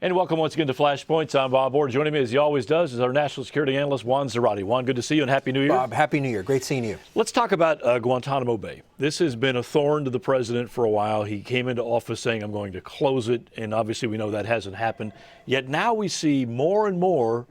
And welcome once again to Flashpoints. I'm Bob Orr. Joining me, as he always does, is our national security analyst, Juan Zarate. Juan, good to see you and Happy New Year. Bob, Happy New Year. Great seeing you. Let's talk about Guantanamo Bay. This has been a thorn to the president for a while. He came into office saying, I'm going to close it, and obviously we know that hasn't happened. Yet now we see more and more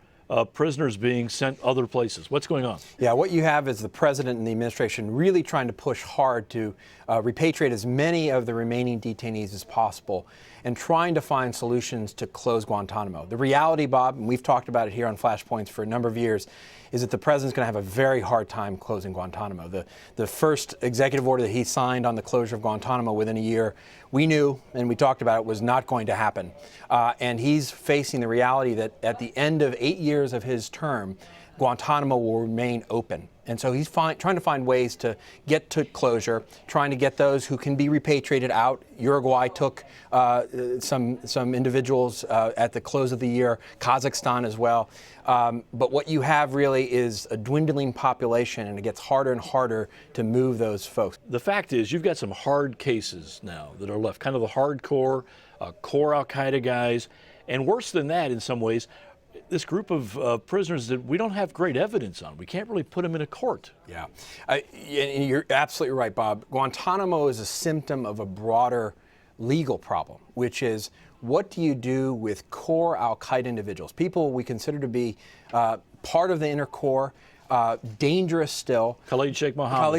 prisoners being sent other places. What's going on? Yeah, what you have is the president and the administration really trying to push hard to repatriate as many of the remaining detainees as possible and trying to find solutions to close Guantanamo. The reality, Bob, and we've talked about it here on Flashpoints for a number of years, is that the president's going to have a very hard time closing Guantanamo. The first executive order that he signed on the closure of Guantanamo within a year, we knew, and we talked about it, was not going to happen. And he's facing the reality that at the end of 8 years of his term, Guantanamo will remain open. And so he's trying to find ways to get to closure, trying to get those who can be repatriated out. Uruguay took some individuals at the close of the year, Kazakhstan as well. But what you have really is a dwindling population, and it gets harder and harder to move those folks. The fact is, you've got some hard cases now that are left, kind of the hardcore, core al-Qaeda guys, and worse than that in some ways, this group of prisoners that we don't have great evidence on. We can't really put them in a court. Yeah, and you're absolutely right, Bob. Guantanamo is a symptom of a broader legal problem, which is what do you do with core al-Qaeda individuals, people we consider to be part of the inner core, dangerous still. Khalid Sheikh Mohammed,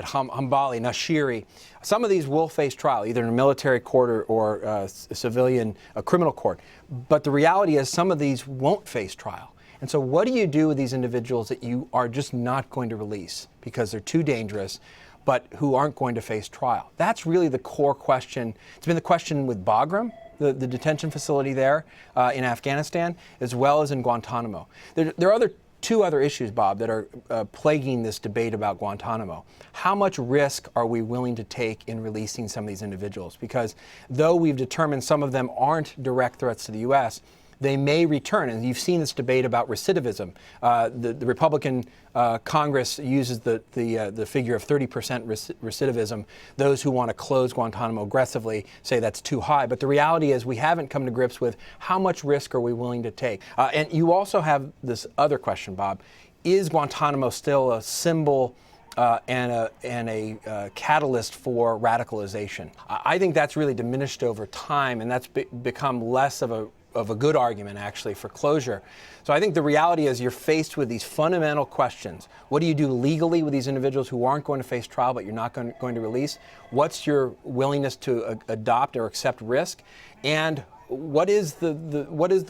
Hambali, Nashiri. Some of these will face trial, either in a military court or civilian criminal court. But the reality is some of these won't face trial. And so what do you do with these individuals that you are just not going to release because they're too dangerous, but who aren't going to face trial? That's really the core question. It's been the question with Bagram, the detention facility there in Afghanistan, as well as in Guantanamo. There are two other issues, Bob, that are plaguing this debate about Guantanamo. How much risk are we willing to take in releasing some of these individuals? Because though we've determined some of them aren't direct threats to the U.S., they may return. And you've seen this debate about recidivism. The Republican Congress uses the figure of 30% recidivism. Those who want to close Guantanamo aggressively say that's too high. But the reality is we haven't come to grips with how much risk are we willing to take. And you also have this other question, Bob. Is Guantanamo still a symbol and a catalyst for radicalization? I think that's really diminished over time, and that's become less of a good argument, actually, for closure. So I think the reality is you're faced with these fundamental questions. What do you do legally with these individuals who aren't going to face trial but you're not going to release? What's your willingness to adopt or accept risk? And what is the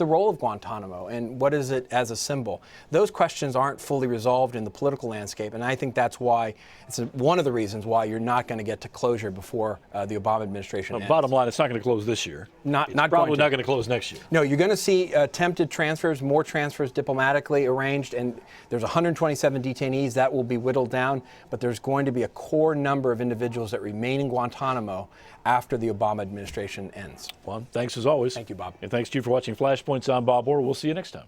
role of Guantanamo, and what is it as a symbol? Those questions aren't fully resolved in the political landscape, and I think that's why it's one of the reasons why you're not going to get to closure before the Obama administration ends. Bottom line, it's not going to close this year. Probably not going to close next year. No, you're going to see attempted transfers, more transfers diplomatically arranged, and there's 127 detainees that will be whittled down, but there's going to be a core number of individuals that remain in Guantanamo after the Obama administration ends. Juan, thanks as always. Thank you, Bob. And thanks to you for watching Flashpoints. I'm Bob Orr. We'll see you next time.